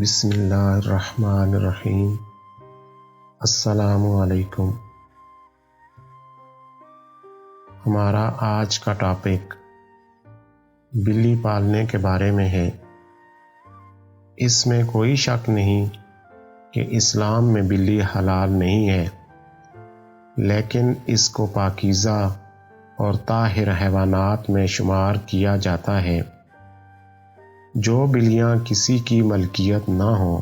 بسم اللہ الرحمن الرحیم۔ السلام علیکم۔ ہمارا آج کا ٹاپک بلی پالنے کے بارے میں ہے۔ اس میں کوئی شک نہیں کہ اسلام میں بلی حلال نہیں ہے، لیکن اس کو پاکیزہ اور طاہر حیوانات میں شمار کیا جاتا ہے۔ جو بلیاں کسی کی ملکیت نہ ہوں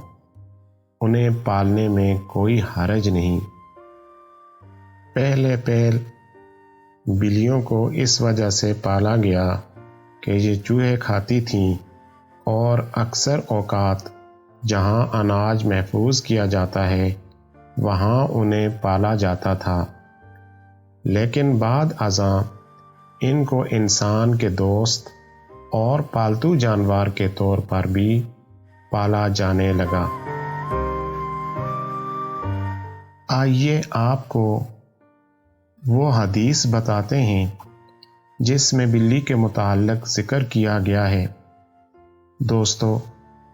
انہیں پالنے میں کوئی حرج نہیں۔ پہلے بلیوں کو اس وجہ سے پالا گیا کہ یہ چوہے کھاتی تھیں اور اکثر اوقات جہاں اناج محفوظ کیا جاتا ہے وہاں انہیں پالا جاتا تھا، لیکن بعد ازاں ان کو انسان کے دوست اور پالتو جانور کے طور پر بھی پالا جانے لگا۔ آئیے آپ کو وہ حدیث بتاتے ہیں جس میں بلی کے متعلق ذکر کیا گیا ہے۔ دوستو،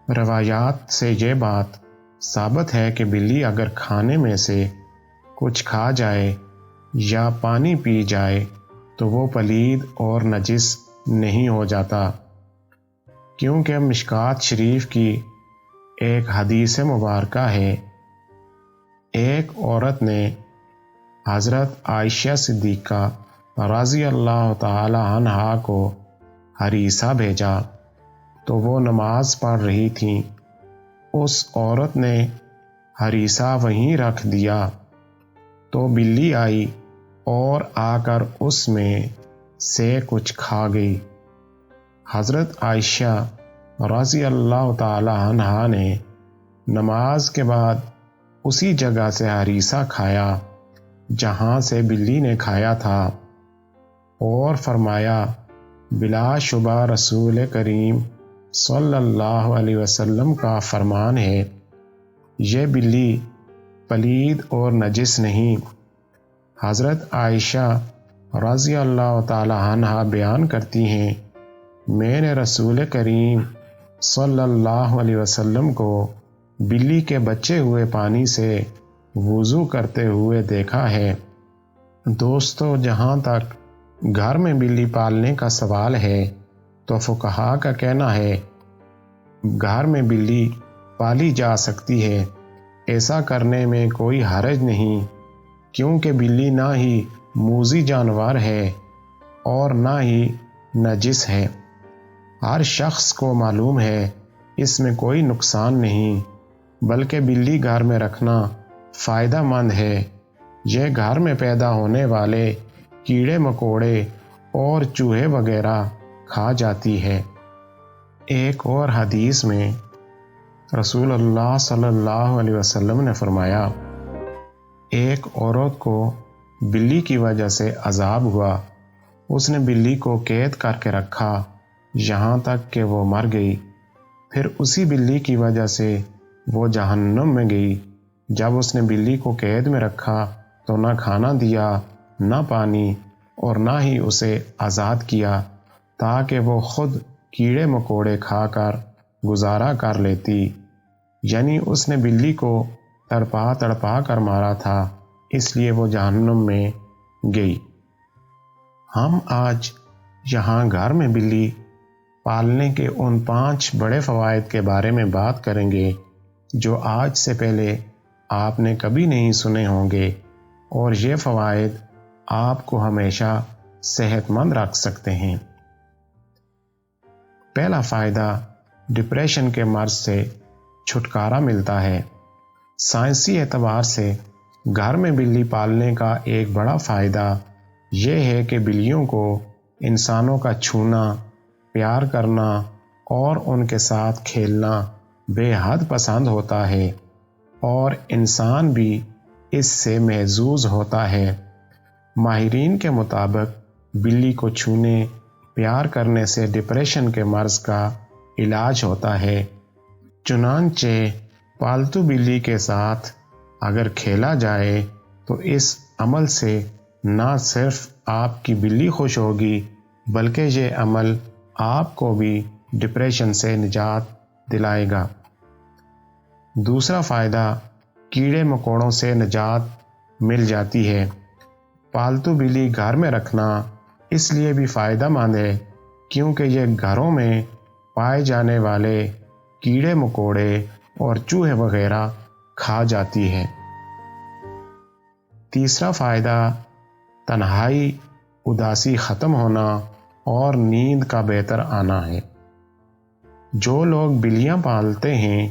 روایات سے یہ بات ثابت ہے کہ بلی اگر کھانے میں سے کچھ کھا جائے یا پانی پی جائے تو وہ پلید اور نجس نہیں ہو جاتا، کیونکہ مشکوٰۃ شریف کی ایک حدیث مبارکہ ہے، ایک عورت نے حضرت عائشہ صدیقہ رضی اللہ تعالی عنہا کو ہریسہ بھیجا تو وہ نماز پڑھ رہی تھیں۔ اس عورت نے ہریسہ وہیں رکھ دیا تو بلی آئی اور آ کر اس میں سے کچھ کھا گئی۔ حضرت عائشہ رضی اللہ تعالی عنہا نے نماز کے بعد اسی جگہ سے ہریسہ کھایا جہاں سے بلی نے کھایا تھا، اور فرمایا بلا شبہ رسول کریم صلی اللہ علیہ وسلم کا فرمان ہے، یہ بلی پلید اور نجس نہیں۔ حضرت عائشہ رضی اللہ تعالی عنہا بیان کرتی ہیں، میں نے رسول کریم صلی اللہ علیہ وسلم کو بلی کے بچے ہوئے پانی سے وضو کرتے ہوئے دیکھا ہے۔ دوستو، جہاں تک گھر میں بلی پالنے کا سوال ہے تو فقہاء کا کہنا ہے گھر میں بلی پالی جا سکتی ہے، ایسا کرنے میں کوئی حرج نہیں، کیونکہ بلی نہ ہی موذی جانور ہے اور نہ ہی نجس ہے۔ ہر شخص کو معلوم ہے اس میں کوئی نقصان نہیں، بلکہ بلی گھر میں رکھنا فائدہ مند ہے۔ یہ گھر میں پیدا ہونے والے کیڑے مکوڑے اور چوہے وغیرہ کھا جاتی ہے۔ ایک اور حدیث میں رسول اللہ صلی اللہ علیہ وسلم نے فرمایا، ایک عورت کو بلی کی وجہ سے عذاب ہوا، اس نے بلی کو قید کر کے رکھا یہاں تک کہ وہ مر گئی، پھر اسی بلی کی وجہ سے وہ جہنم میں گئی۔ جب اس نے بلی کو قید میں رکھا تو نہ کھانا دیا، نہ پانی، اور نہ ہی اسے آزاد کیا تاکہ وہ خود کیڑے مکوڑے کھا کر گزارا کر لیتی، یعنی اس نے بلی کو تڑپا تڑپا کر مارا تھا، اس لیے وہ جہنم میں گئی۔ ہم آج یہاں گھر میں بلی پالنے کے ان 5 بڑے فوائد کے بارے میں بات کریں گے جو آج سے پہلے آپ نے کبھی نہیں سنے ہوں گے، اور یہ فوائد آپ کو ہمیشہ صحت مند رکھ سکتے ہیں۔ پہلا فائدہ، ڈپریشن کے مرض سے چھٹکارا ملتا ہے۔ سائنسی اعتبار سے گھر میں بلی پالنے کا ایک بڑا فائدہ یہ ہے کہ بلیوں کو انسانوں کا چھونا، پیار کرنا اور ان کے ساتھ کھیلنا بے حد پسند ہوتا ہے، اور انسان بھی اس سے محظوظ ہوتا ہے۔ ماہرین کے مطابق بلی کو چھونے، پیار کرنے سے ڈپریشن کے مرض کا علاج ہوتا ہے۔ چنانچہ پالتو بلی کے ساتھ اگر کھیلا جائے تو اس عمل سے نہ صرف آپ کی بلی خوش ہوگی بلکہ یہ عمل آپ کو بھی ڈپریشن سے نجات دلائے گا۔ دوسرا فائدہ کیڑے مکوڑوں سے نجات مل جاتی ہے۔ پالتو بلی گھر میں رکھنا اس لیے بھی فائدہ مند ہے کیونکہ یہ گھروں میں پائے جانے والے کیڑے مکوڑے اور چوہے وغیرہ کھا جاتی ہے۔ تیسرا فائدہ تنہائی، اداسی ختم ہونا اور نیند کا بہتر آنا ہے۔ جو لوگ بلیاں پالتے ہیں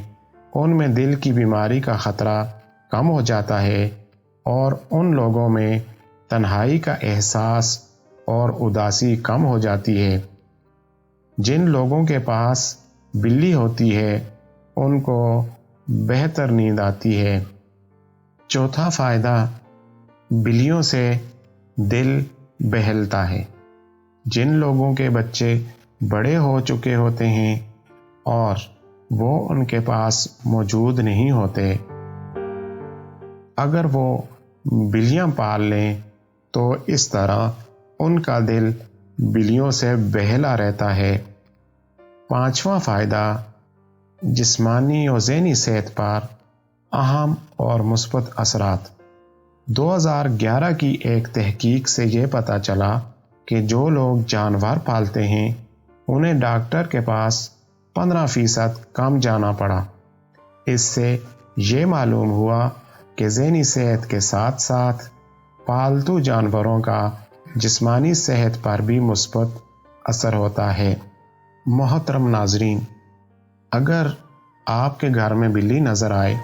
ان میں دل کی بیماری کا خطرہ کم ہو جاتا ہے اور ان لوگوں میں تنہائی کا احساس اور اداسی کم ہو جاتی ہے۔ جن لوگوں کے پاس بلی ہوتی ہے ان کو بہتر نیند آتی ہے۔ چوتھا فائدہ بلیوں سے دل بہلتا ہے۔ جن لوگوں کے بچے بڑے ہو چکے ہوتے ہیں اور وہ ان کے پاس موجود نہیں ہوتے، اگر وہ بلیاں پال لیں تو اس طرح ان کا دل بلیوں سے بہلا رہتا ہے۔ پانچواں فائدہ جسمانی اور ذہنی صحت پر اہم اور مثبت اثرات۔ 2011 کی ایک تحقیق سے یہ پتہ چلا کہ جو لوگ جانور پالتے ہیں انہیں ڈاکٹر کے پاس 15% کم جانا پڑا۔ اس سے یہ معلوم ہوا کہ ذہنی صحت کے ساتھ ساتھ پالتو جانوروں کا جسمانی صحت پر بھی مثبت اثر ہوتا ہے۔ محترم ناظرین، اگر آپ کے گھر میں بلی نظر آئے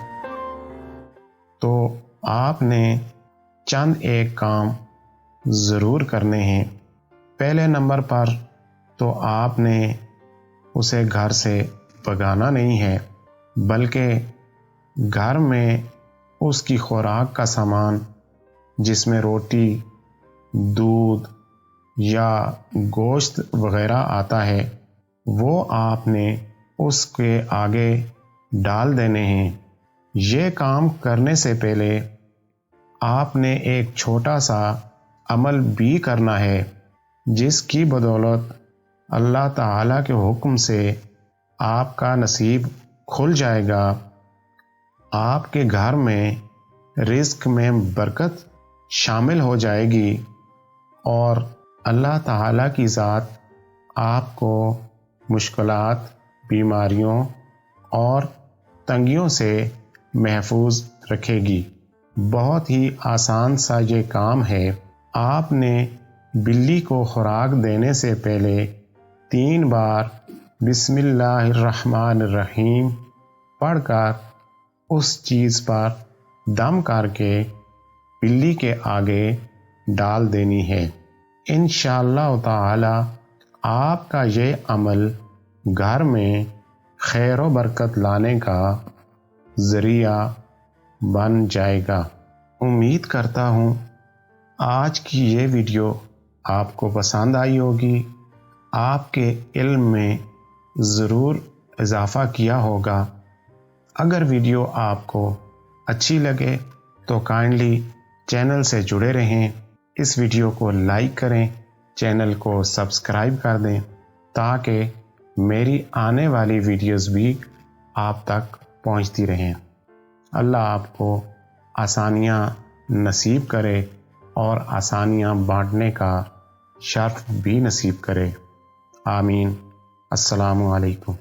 تو آپ نے چند ایک کام ضرور کرنے ہیں۔ پہلے نمبر پر تو آپ نے اسے گھر سے بھگانا نہیں ہے، بلکہ گھر میں اس کی خوراک کا سامان جس میں روٹی، دودھ یا گوشت وغیرہ آتا ہے وہ آپ نے اس کے آگے ڈال دینے ہیں۔ یہ کام کرنے سے پہلے آپ نے ایک چھوٹا سا عمل بھی کرنا ہے جس کی بدولت اللہ تعالیٰ کے حکم سے آپ کا نصیب کھل جائے گا۔ آپ کے گھر میں رزق میں برکت شامل ہو جائے گی اور اللہ تعالیٰ کی ذات آپ کو مشکلات، بیماریوں اور تنگیوں سے محفوظ رکھے گی۔ بہت ہی آسان سا یہ کام ہے۔ آپ نے بلی کو خوراک دینے سے پہلے 3 بار بسم اللہ الرحمن الرحیم پڑھ کر اس چیز پر دم کر کے بلی کے آگے ڈال دینی ہے۔ انشاءاللہ تعالی آپ کا یہ عمل گھر میں خیر و برکت لانے کا ذریعہ بن جائے گا۔ امید کرتا ہوں آج کی یہ ویڈیو آپ کو پسند آئی ہوگی، آپ کے علم میں ضرور اضافہ کیا ہوگا۔ اگر ویڈیو آپ کو اچھی لگے تو کائنڈلی چینل سے جڑے رہیں، اس ویڈیو کو لائک کریں، چینل کو سبسکرائب کر دیں تاکہ میری آنے والی ویڈیوز بھی آپ تک پہنچتی رہیں۔ اللہ آپ کو آسانیاں نصیب کرے اور آسانیاں بانٹنے کا شرف بھی نصیب کرے۔ آمین۔ السلام علیکم۔